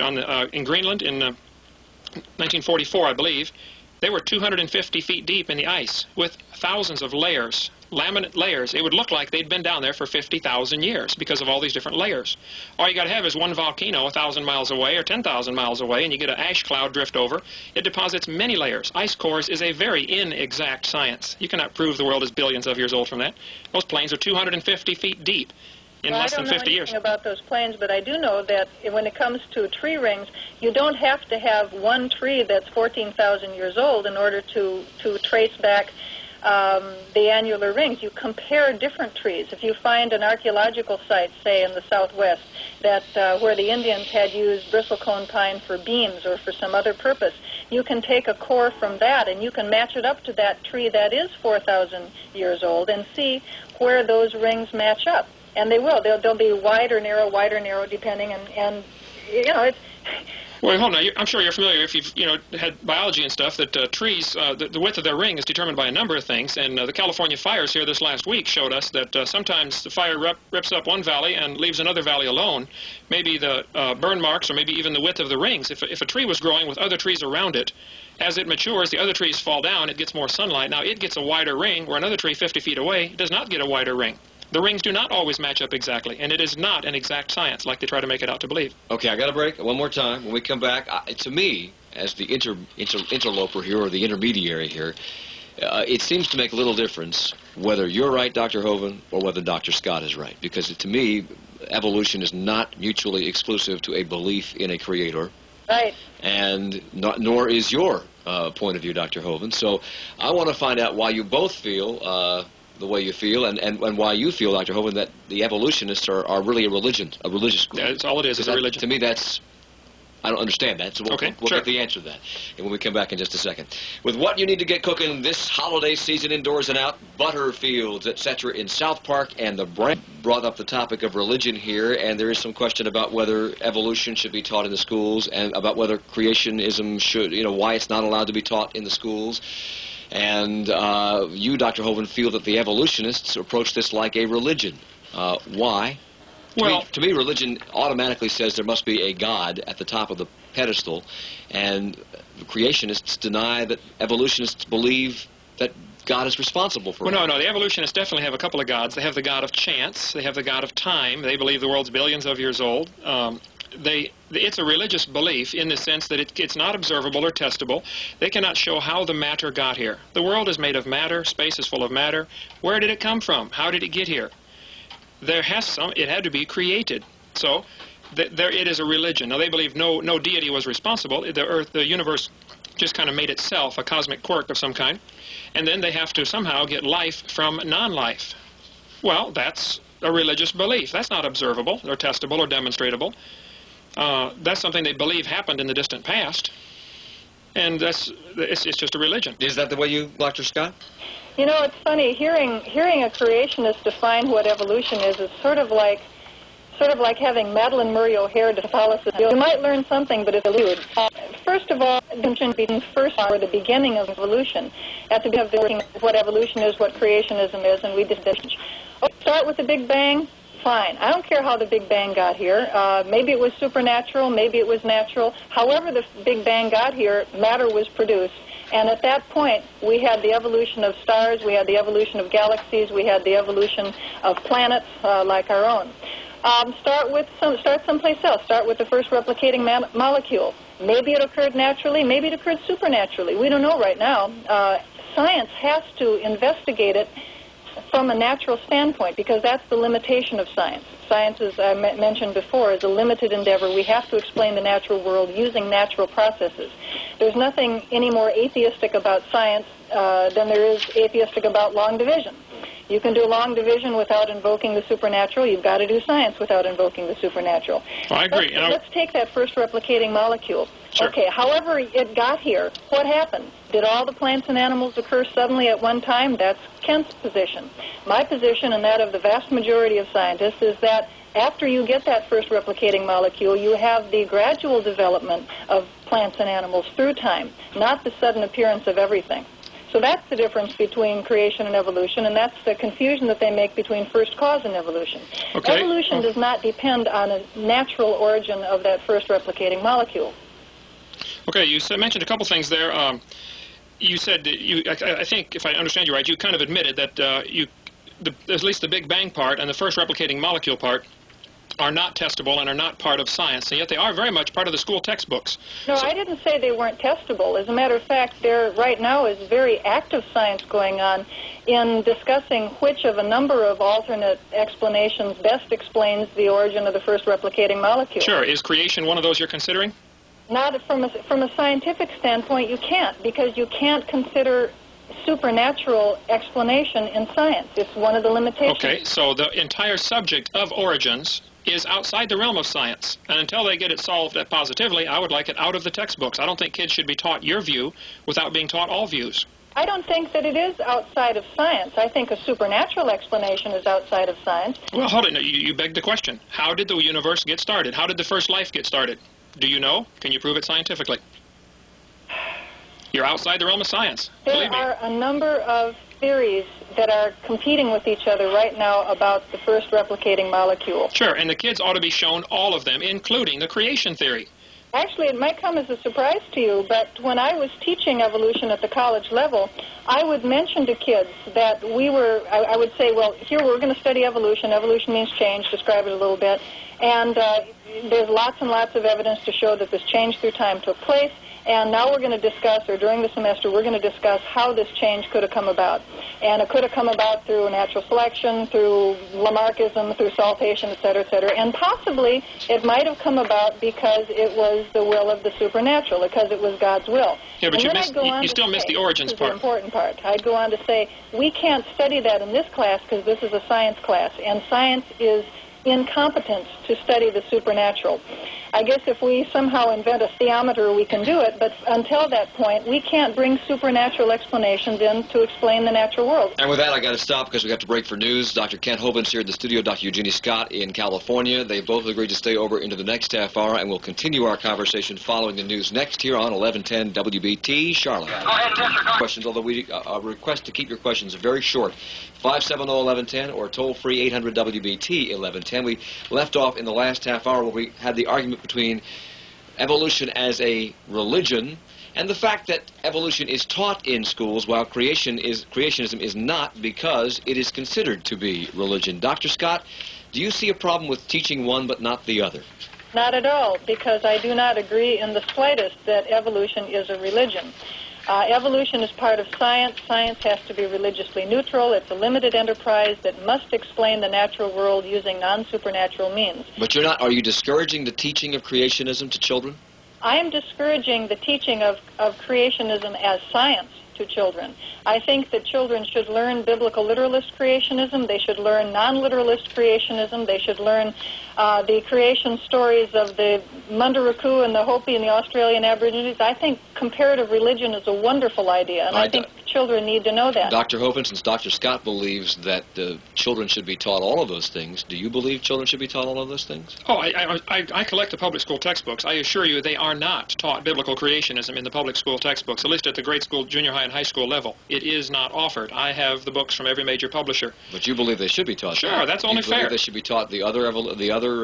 [SPEAKER 1] in Greenland in 1944, I believe. They were 250 feet deep in the ice with thousands of layers, laminate layers. It would look like they'd been down there for 50,000 years because of all these different layers. All you got to have is one volcano 1,000 miles away or 10,000 miles away, and you get an ash cloud drift over. It deposits many layers. Ice cores is a very inexact science. You cannot prove the world is billions of years old from that. Those planes are 250 feet deep in less than 50 years.
[SPEAKER 3] I don't know anything about those planes, but I do know that when it comes to tree rings, you don't have to have one tree that's 14,000 years old in order to trace back the annular rings. You compare different trees. If you find an archaeological site, say in the southwest, that where the Indians had used bristlecone pine for beams or for some other purpose, you can take a core from that and you can match it up to that tree that is 4,000 years old and see where those rings match up. And they will. They'll be wide or narrow, depending. And it's...
[SPEAKER 1] Well, hold on. I'm sure you're familiar, if you've had biology and stuff, that trees, the width of their ring is determined by a number of things. And the California fires here this last week showed us that sometimes the fire rips up one valley and leaves another valley alone. Maybe the burn marks or maybe even the width of the rings. If a tree was growing with other trees around it, as it matures, the other trees fall down, it gets more sunlight. Now, it gets a wider ring, where another tree 50 feet away does not get a wider ring. The rings do not always match up exactly, and it is not an exact science like they try to make it out to believe.
[SPEAKER 6] Okay, I got a break. One more time. When we come back, to me, as the interloper here or the intermediary here, it seems to make a little difference whether you're right, Dr. Hovind, or whether Dr. Scott is right. Because to me, evolution is not mutually exclusive to a belief in a creator.
[SPEAKER 3] Right.
[SPEAKER 6] And nor is your point of view, Dr. Hovind. So I want to find out why you both feel the way you feel, and why you feel, Dr. Hovind, that the evolutionists are really a religious group.
[SPEAKER 1] That's all it is, a religion.
[SPEAKER 6] To me, I don't understand that, so we'll
[SPEAKER 1] sure.
[SPEAKER 6] get the answer to that. And when we come back in just a second. With what you need to get cooking this holiday season indoors and out, Butterfields, etc. in South Park, and the brand brought up the topic of religion here, and there is some question about whether evolution should be taught in the schools, and about whether creationism should, why it's not allowed to be taught in the schools. And you, Dr. Hovind, feel that the evolutionists approach this like a religion. Why? To me, religion automatically says there must be a God at the top of the pedestal, and the creationists deny that evolutionists believe that God is responsible for it.
[SPEAKER 1] Well, no, the evolutionists definitely have a couple of gods. They have the god of chance. They have the god of time. They believe the world's billions of years old. It's a religious belief in the sense that it's not observable or testable. They cannot show how the matter got here. The world is made of matter. Space is full of matter. Where did it come from? How did it get here? It had to be created. So it is a religion. Now, they believe no deity was responsible. The earth, the universe, just kind of made itself a cosmic quirk of some kind. And then they have to somehow get life from non-life. Well, that's a religious belief. That's not observable or testable or demonstratable. That's something they believe happened in the distant past. And it's just a religion.
[SPEAKER 6] Is that the way you, Dr. Scott?
[SPEAKER 3] You know, it's funny, hearing a creationist define what evolution is sort of like having Madeline Murray O'Hare Catholicism. You might learn something, but it's elude. First of all, between first or the beginning of evolution, at the beginning of what evolution is, what creationism is, and we just start with the Big Bang. Fine. I don't care how the Big Bang got here. Maybe it was supernatural, maybe it was natural. However the Big Bang got here, matter was produced. And at that point, we had the evolution of stars, we had the evolution of galaxies, we had the evolution of planets like our own. Start someplace else. Start with the first replicating molecule. Maybe it occurred naturally, maybe it occurred supernaturally. We don't know right now. Science has to investigate it from a natural standpoint, because that's the limitation of science. Science, as I mentioned before, is a limited endeavor. We have to explain the natural world using natural processes. There's nothing any more atheistic about science than there is atheistic about long division. You can do long division without invoking the supernatural. You've got to do science without invoking the supernatural.
[SPEAKER 1] Well, I agree.
[SPEAKER 3] Let's take that first replicating molecule.
[SPEAKER 1] Sure.
[SPEAKER 3] Okay, however it got here, what happened? Did all the plants and animals occur suddenly at one time? That's Kent's position. My position, and that of the vast majority of scientists, is that after you get that first replicating molecule, you have the gradual development of plants and animals through time, not the sudden appearance of everything. So that's the difference between creation and evolution, and that's the confusion that they make between first cause and evolution.
[SPEAKER 1] Okay.
[SPEAKER 3] Evolution does not depend on a natural origin of that first replicating molecule.
[SPEAKER 1] Okay, you mentioned a couple things there. You said, I think, if I understand you right, you kind of admitted that at least the Big Bang part and the first replicating molecule part are not testable and are not part of science, and yet they are very much part of the school textbooks.
[SPEAKER 3] No, I didn't say they weren't testable. As a matter of fact, there right now is very active science going on in discussing which of a number of alternate explanations best explains the origin of the first replicating molecule.
[SPEAKER 1] Sure. Is creation one of those you're considering?
[SPEAKER 3] Not from a scientific standpoint, you can't, because you can't consider supernatural explanation in science. It's one of the limitations.
[SPEAKER 1] Okay, so the entire subject of origins is outside the realm of science. And until they get it solved positively, I would like it out of the textbooks. I don't think kids should be taught your view without being taught all views.
[SPEAKER 3] I don't think that it is outside of science. I think a supernatural explanation is outside of science.
[SPEAKER 1] Well, hold it. You begged the question. How did the universe get started? How did the first life get started? Do you know? Can you prove it scientifically? You're outside the realm of science.
[SPEAKER 3] There are a number of theories that are competing with each other right now about the first replicating molecule.
[SPEAKER 1] Sure, and the kids ought to be shown all of them, including the creation theory.
[SPEAKER 3] Actually, it might come as a surprise to you, but when I was teaching evolution at the college level, I would mention to kids that I would say, well, here we're going to study evolution. Evolution means change, describe it a little bit. And there's lots and lots of evidence to show that this change through time took place. And now we're going to discuss, or during the semester, we're going to discuss how this change could have come about. And it could have come about through natural selection, through Lamarckism, through saltation, et cetera, et cetera. And possibly it might have come about because it was the will of the supernatural, because it was God's will.
[SPEAKER 1] Yeah, but you still missed the origins part.
[SPEAKER 3] The important part. I'd go on to say, we can't study that in this class because this is a science class, and science is incompetence to study the supernatural. I guess if we somehow invent a theometer, we can do it, but until that point, we can't bring supernatural explanations in to explain the natural world.
[SPEAKER 6] And with that, I got to stop because we got to break for news. Dr. Kent Hovind's here in the studio, Dr. Genie Scott in California. They both agreed to stay over into the next half hour, and we'll continue our conversation following the news next here on 1110 WBT Charlotte. Go ahead, Mr. Questions, although we request to keep your questions very short. 570-1110 or toll-free 800-WBT-1110. We left off in the last half hour where we had the argument between evolution as a religion and the fact that evolution is taught in schools while creationism is not, because it is considered to be religion. Dr. Scott, do you see a problem with teaching one but not the other?
[SPEAKER 3] Not at all, because I do not agree in the slightest that evolution is a religion. Evolution is part of science. Science has to be religiously neutral. It's a limited enterprise that must explain the natural world using non-supernatural means.
[SPEAKER 6] But you're not, are you discouraging the teaching of creationism to children?
[SPEAKER 3] I am discouraging the teaching of creationism as science to children. I think that children should learn biblical literalist creationism. They should learn non-literalist creationism. They should learn the creation stories of the Munduruku and the Hopi and the Australian Aborigines. I think comparative religion is a wonderful idea, and I think children need to know that.
[SPEAKER 6] Dr. Hovind, since Dr. Scott believes that children should be taught all of those things, do you believe children should be taught all of those things?
[SPEAKER 1] Oh, I collect the public school textbooks. I assure you they are not taught biblical creationism in the public school textbooks, at least at the grade school, junior high, and high school level. It is not offered. I have the books from every major publisher.
[SPEAKER 6] But you believe they should be taught?
[SPEAKER 1] Sure, that's only fair.
[SPEAKER 6] You believe they should be taught the other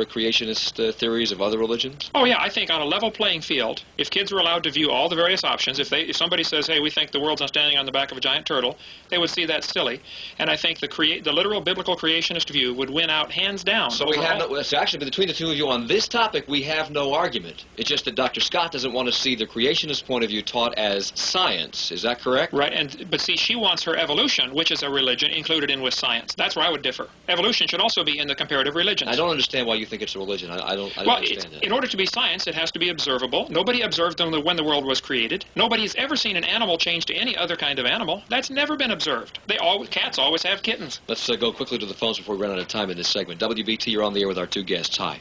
[SPEAKER 6] creationist theories of other religions?
[SPEAKER 1] Oh, yeah, I think on a level playing field, if kids were allowed to view all the various options, if somebody says, hey, we think the world's not standing on the back of a giant turtle, they would see that silly. And I think the literal biblical creationist view would win out hands down.
[SPEAKER 6] So we have no, so actually, between the two of you on this topic, we have no argument. It's just that Dr. Scott doesn't want to see the creationist point of view taught as science. Is that correct?
[SPEAKER 1] Right, but see, she wants her evolution, which is a religion, included in with science. That's where I would differ. Evolution should also be in the comparative religions.
[SPEAKER 6] I don't understand why you think it's a religion. I don't understand that.
[SPEAKER 1] In order to be science, it has to be observable. Nobody observed them when the world was created. Nobody's ever seen an animal change to any other kind of animal. That's never been observed. Cats always have kittens.
[SPEAKER 6] Let's go quickly to the phones before we run out of time in this segment. WBT, you're on the air with our two guests. Hi.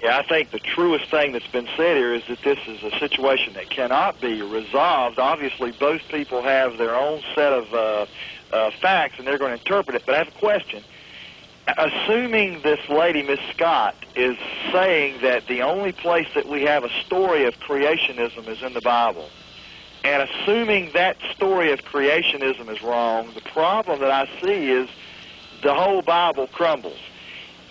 [SPEAKER 7] Yeah, I think the truest thing that's been said here is that this is a situation that cannot be resolved. Obviously, both people have their own set of facts, and they're going to interpret it. But I have a question. Assuming this lady, Miss Scott, is saying that the only place that we have a story of creationism is in the Bible, and assuming that story of creationism is wrong, the problem that I see is the whole Bible crumbles.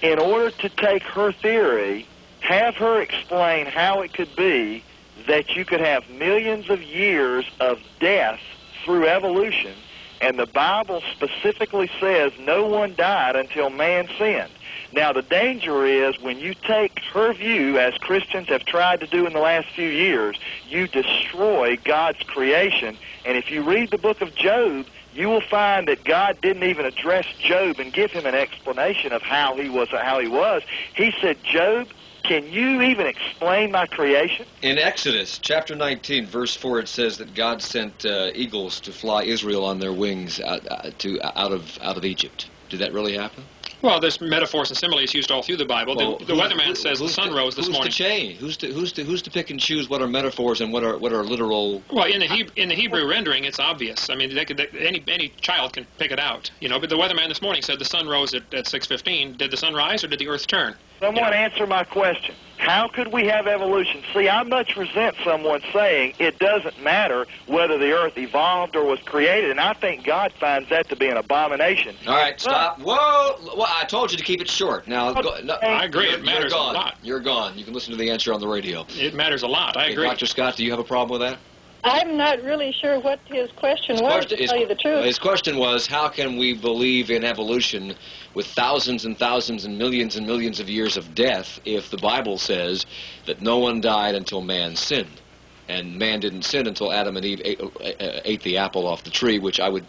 [SPEAKER 7] In order to take her theory, have her explain how it could be that you could have millions of years of death through evolution, and the Bible specifically says no one died until man sinned. Now, the danger is when you take her view, as Christians have tried to do in the last few years, you destroy God's creation. And if you read the book of Job, you will find that God didn't even address Job and give him an explanation of how he was. He said, Job, can you even explain my creation?
[SPEAKER 6] In Exodus chapter 19, verse 4, it says that God sent eagles to fly Israel on their wings out of Egypt. Did that really happen?
[SPEAKER 1] Well, there's metaphors and similes used all through the Bible.
[SPEAKER 6] Well,
[SPEAKER 1] the weatherman says the sun rose this morning.
[SPEAKER 6] Who's to pick and choose what are metaphors and what are literal?
[SPEAKER 1] Well, in the Hebrew rendering, it's obvious. I mean, any child can pick it out. But the weatherman this morning said the sun rose at 6:15. Did the sun rise or did the earth turn?
[SPEAKER 7] Someone answer my question. How could we have evolution? See, I much resent someone saying it doesn't matter whether the earth evolved or was created, and I think God finds that to be an abomination.
[SPEAKER 6] All right, stop. Whoa! Well, I told you to keep it short. Now,
[SPEAKER 1] I agree. It matters a lot.
[SPEAKER 6] You're gone. You can listen to the answer on the radio.
[SPEAKER 1] It matters a lot. I agree.
[SPEAKER 6] Dr. Scott, do you have a problem with that?
[SPEAKER 3] I'm not really sure what his question was, to tell you the truth.
[SPEAKER 6] His question was, how can we believe in evolution with thousands and thousands and millions of years of death if the Bible says that no one died until man sinned? And man didn't sin until Adam and Eve ate the apple off the tree, which I don't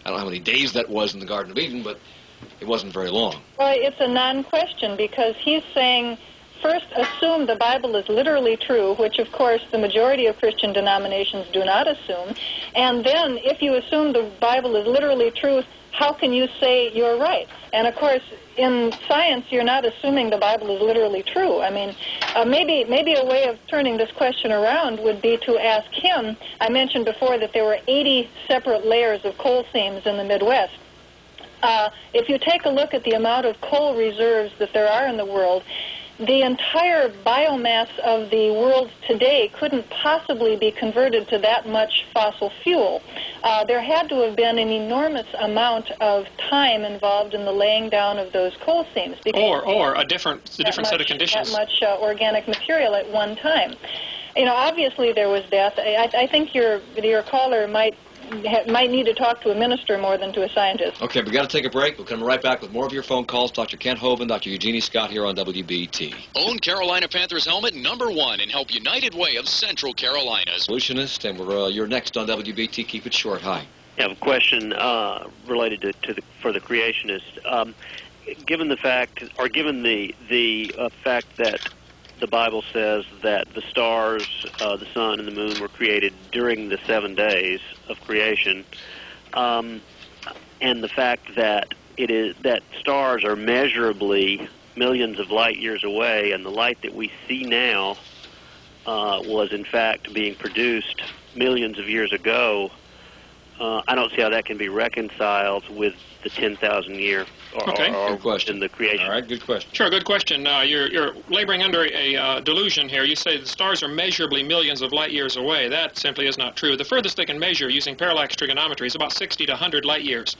[SPEAKER 6] know how many days that was in the Garden of Eden, but it wasn't very long.
[SPEAKER 3] Well, it's a non-question because he's saying, first, assume the Bible is literally true, which, of course, the majority of Christian denominations do not assume. And then, if you assume the Bible is literally true, how can you say you're right? And, of course, in science, you're not assuming the Bible is literally true. I mean, maybe a way of turning this question around would be to ask him. I mentioned before that there were 80 separate layers of coal seams in the Midwest. If you take a look at the amount of coal reserves that there are in the world, the entire biomass of the world today couldn't possibly be converted to that much fossil fuel. There had to have been an enormous amount of time involved in the laying down of those coal seams.
[SPEAKER 1] Or a different set of conditions.
[SPEAKER 3] That much organic material at one time. Obviously there was death. I think your caller might need to talk to a minister more than to a scientist.
[SPEAKER 6] Okay, we got to take a break. We'll come right back with more of your phone calls. Dr. Kent Hovind, Dr. Genie Scott here on WBT.
[SPEAKER 4] Own Carolina Panthers helmet #1 and help United Way of Central Carolinas.
[SPEAKER 6] Solutionist, and you're next on WBT. Keep it short. Hi.
[SPEAKER 8] I have a question related for the creationist. Given the fact, or given the fact that the Bible says that the stars, the sun, and the moon were created during the 7 days of creation, and the fact that that stars are measurably millions of light years away, and the light that we see now was in fact being produced millions of years ago, I don't see how that can be reconciled with the 10,000 year
[SPEAKER 6] good question.
[SPEAKER 8] In the creation.
[SPEAKER 6] All right, good question.
[SPEAKER 1] Sure, good question. You're laboring under a delusion here. You say the stars are measurably millions of light years away. That simply is not true. The furthest they can measure using parallax trigonometry is about 60 to 100 light years.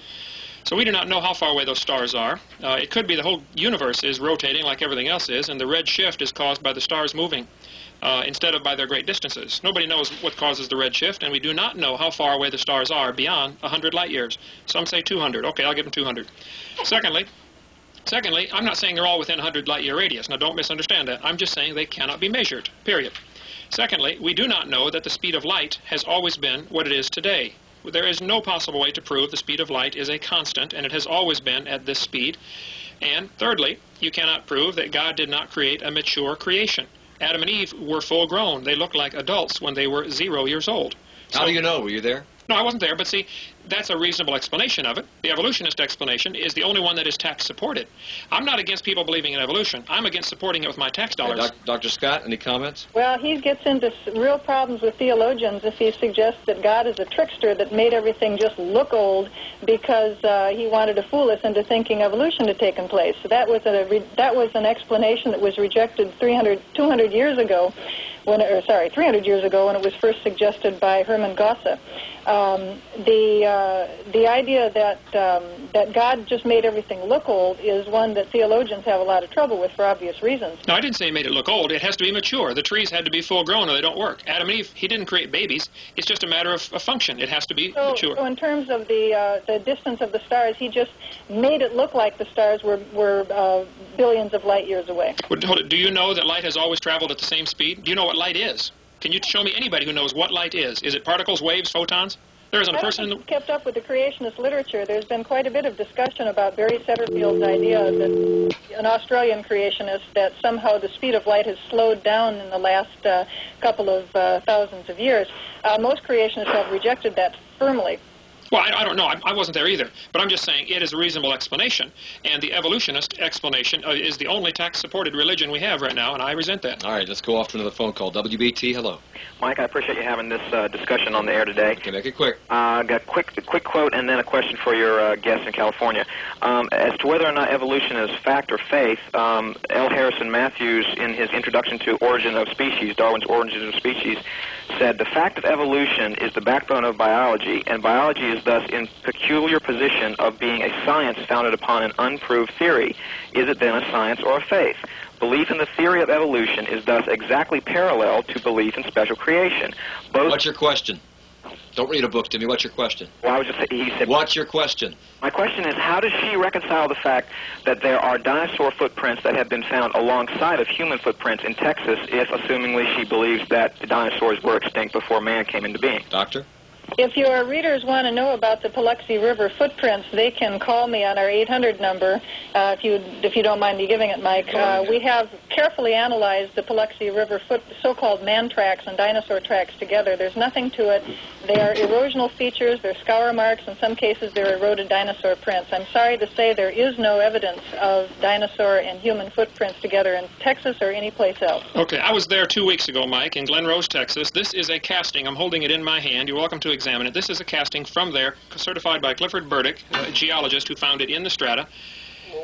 [SPEAKER 1] So we do not know how far away those stars are. It could be the whole universe is rotating like everything else is, and the red shift is caused by the stars moving instead of by their great distances. Nobody knows what causes the red shift, and we do not know how far away the stars are beyond 100 light years. Some say 200. Okay, I'll give them 200. Secondly, I'm not saying they're all within 100 light year radius. Now, don't misunderstand that. I'm just saying they cannot be measured, period. Secondly, we do not know that the speed of light has always been what it is today. There is no possible way to prove the speed of light is a constant, and it has always been at this speed. And thirdly, you cannot prove that God did not create a mature creation. Adam and Eve were full grown. They looked like adults when they were 0 years old.
[SPEAKER 6] How do you know? Were you there?
[SPEAKER 1] No, I wasn't there, but see, that's a reasonable explanation of it. The evolutionist explanation is the only one that is tax-supported. I'm not against people believing in evolution. I'm against supporting it with my tax dollars.
[SPEAKER 6] Hey, Dr. Scott, any comments?
[SPEAKER 3] Well, he gets into real problems with theologians if he suggests that God is a trickster that made everything just look old because he wanted to fool us into thinking evolution had taken place. So that was an explanation that was rejected 200 years ago. 300 years ago when it was first suggested by Hermann Gosse. The idea that God just made everything look old is one that theologians have a lot of trouble with for obvious reasons.
[SPEAKER 1] No, I didn't say he made it look old. It has to be mature. The trees had to be full grown or they don't work. Adam and Eve, he didn't create babies. It's just a matter of function. It has to be mature.
[SPEAKER 3] So in terms of the distance of the stars, he just made it look like the stars were billions of light years away.
[SPEAKER 1] Do you know that light has always traveled at the same speed? Do you know what light is? Can you show me anybody who knows what light is? Is it particles, waves, photons? There isn't a person in the...
[SPEAKER 3] kept up with the creationist literature. There's been quite a bit of discussion about Barry Setterfield's idea that an Australian creationist that somehow the speed of light has slowed down in the last couple of thousands of years. Most creationists have rejected that firmly.
[SPEAKER 1] Well, I don't know. I wasn't there either. But I'm just saying it is a reasonable explanation. And the evolutionist explanation is the only tax-supported religion we have right now, and I resent that.
[SPEAKER 6] All right, let's go off to another phone call. WBT, hello.
[SPEAKER 9] Mike, I appreciate you having this discussion on the air today.
[SPEAKER 6] Okay, make it quick.
[SPEAKER 9] Got a quick quote and then a question for your guest in California. As to whether or not evolution is fact or faith, L. Harrison Matthews, in his introduction to Origin of Species, Darwin's Origin of Species, said, "The fact of evolution is the backbone of biology, and biology is thus in peculiar position of being a science founded upon an unproved theory. Is it then a science or a faith? Belief in the theory of evolution is thus exactly parallel to belief in special creation."
[SPEAKER 6] What's your question? Don't read a book to me. What's your question?
[SPEAKER 9] Well, he said,
[SPEAKER 6] what's your question?
[SPEAKER 9] My question is, how does she reconcile the fact that there are dinosaur footprints that have been found alongside of human footprints in Texas, if, assumingly, she believes that the dinosaurs were extinct before man came into being?
[SPEAKER 6] Doctor?
[SPEAKER 3] If your readers want to know about the Paluxy River footprints, they can call me on our 800 number, if you don't mind me giving it, Mike. We have carefully analyzed the Paluxy River so-called man tracks and dinosaur tracks together. There's nothing to it. They are erosional features. They're scour marks. In some cases, they're eroded dinosaur prints. I'm sorry to say there is no evidence of dinosaur and human footprints together in Texas or any place else.
[SPEAKER 1] Okay, I was there 2 weeks ago, Mike, in Glen Rose, Texas. This is a casting. I'm holding it in my hand. You're welcome to examine it. This is a casting from there, certified by Clifford Burdick, a geologist who found it in the strata.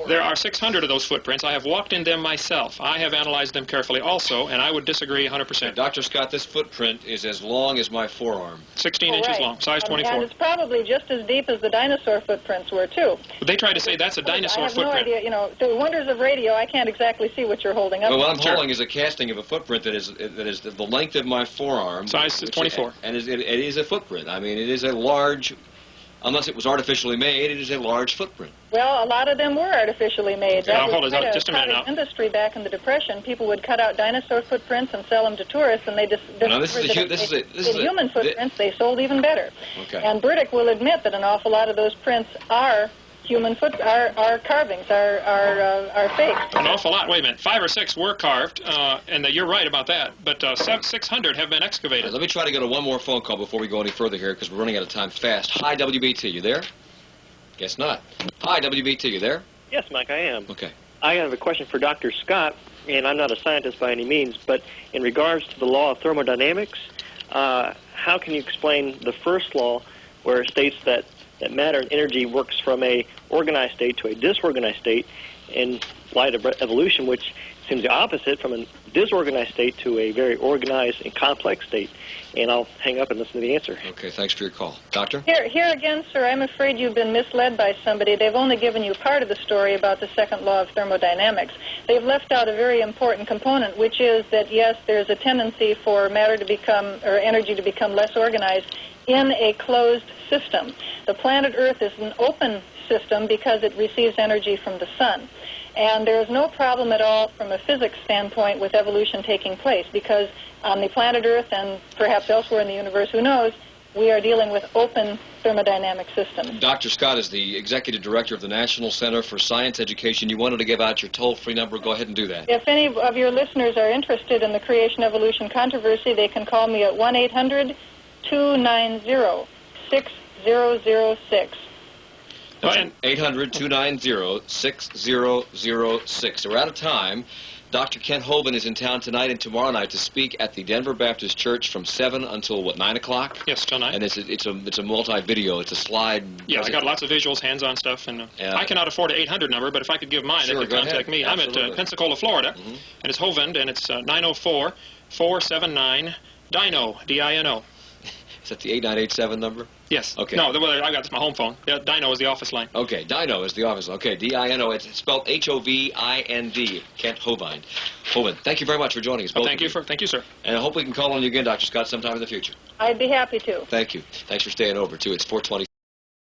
[SPEAKER 1] There are 600 of those footprints. I have walked in them myself. I have analyzed them carefully also, and I would disagree 100%.
[SPEAKER 6] Dr. Scott, this footprint is as long as my forearm.
[SPEAKER 1] 16 inches long, size 24.
[SPEAKER 3] And it's probably just as deep as the dinosaur footprints were, too.
[SPEAKER 1] But they try to say that's a dinosaur footprint.
[SPEAKER 3] I have no idea. You know, the wonders of radio, I can't exactly see what you're holding up.
[SPEAKER 6] Well, what I'm holding is a casting of a footprint that is the length of my forearm.
[SPEAKER 1] Size 24.
[SPEAKER 6] And it is a footprint. I mean, it is a large, unless it was artificially made, it is a large footprint.
[SPEAKER 3] Well, a lot of them were artificially made.
[SPEAKER 1] Now, hold on, just a minute now.
[SPEAKER 3] Industry back in the Depression, people would cut out dinosaur footprints and sell them to tourists, and they just human footprints. They sold even better.
[SPEAKER 6] Okay.
[SPEAKER 3] And Burdick will admit that an awful lot of those prints are human are carvings, are fake.
[SPEAKER 1] An awful lot. Wait a minute. 5 or 6 were carved, and you're right about that. But 600 have been excavated.
[SPEAKER 6] Right, let me try to go to one more phone call before we go any further here, because we're running out of time fast. Hi, WBT. You there? Guess not. Hi, WBT. You there?
[SPEAKER 8] Yes, Mike, I am.
[SPEAKER 6] Okay.
[SPEAKER 8] I have a question for Dr. Scott, and I'm not a scientist by any means, but in regards to the law of thermodynamics, how can you explain the first law where it states that matter and energy works from a organized state to a disorganized state in light of evolution, which seems the opposite, from a disorganized state to a very organized and complex state? And I'll hang up and listen to the answer.
[SPEAKER 6] Okay, thanks for your call. Doctor?
[SPEAKER 3] Here again, sir, I'm afraid you've been misled by somebody. They've only given you part of the story about the second law of thermodynamics. They've left out a very important component, which is that, yes, there's a tendency for matter to become, or energy to become less organized in a closed system. The planet Earth is an open system because it receives energy from the sun. And there is no problem at all from a physics standpoint with evolution taking place, because on the planet Earth and perhaps elsewhere in the universe, who knows, we are dealing with open thermodynamic systems.
[SPEAKER 6] Dr. Scott is the Executive Director of the National Center for Science Education. You wanted to give out your toll-free number. Go ahead and do that.
[SPEAKER 3] If any of your listeners are interested in the creation-evolution controversy, they can call me at 1-800-290-6006.
[SPEAKER 6] 800-290-6006. We're out of time. Dr. Kent Hovind is in town tonight and tomorrow night to speak at the Denver Baptist Church from 7 until, 9 o'clock?
[SPEAKER 1] Yes, till 9.
[SPEAKER 6] And it's a multi-video. It's a slide.
[SPEAKER 1] Yeah, I got lots of visuals, hands-on stuff, and I cannot afford an 800 number, but if I could give mine,
[SPEAKER 6] sure,
[SPEAKER 1] they could contact me.
[SPEAKER 6] Absolutely.
[SPEAKER 1] I'm at Pensacola, Florida, and it's Hovind, and it's 904-479-DINO, D-I-N-O.
[SPEAKER 6] Is that the 8987 number?
[SPEAKER 1] Yes.
[SPEAKER 6] Okay.
[SPEAKER 1] No, I got my home phone. Yeah, DINO is the office line.
[SPEAKER 6] Okay, DINO is the office. Okay, D-I-N-O. It's spelled H-O-V-I-N-D. Kent Hovind. Hovind, thank you very much for joining us.
[SPEAKER 1] Well, thank you, sir.
[SPEAKER 6] And I hope we can call on you again, Dr. Scott, sometime in the future.
[SPEAKER 3] I'd be happy to.
[SPEAKER 6] Thank you. Thanks for staying over, too. It's 4:20.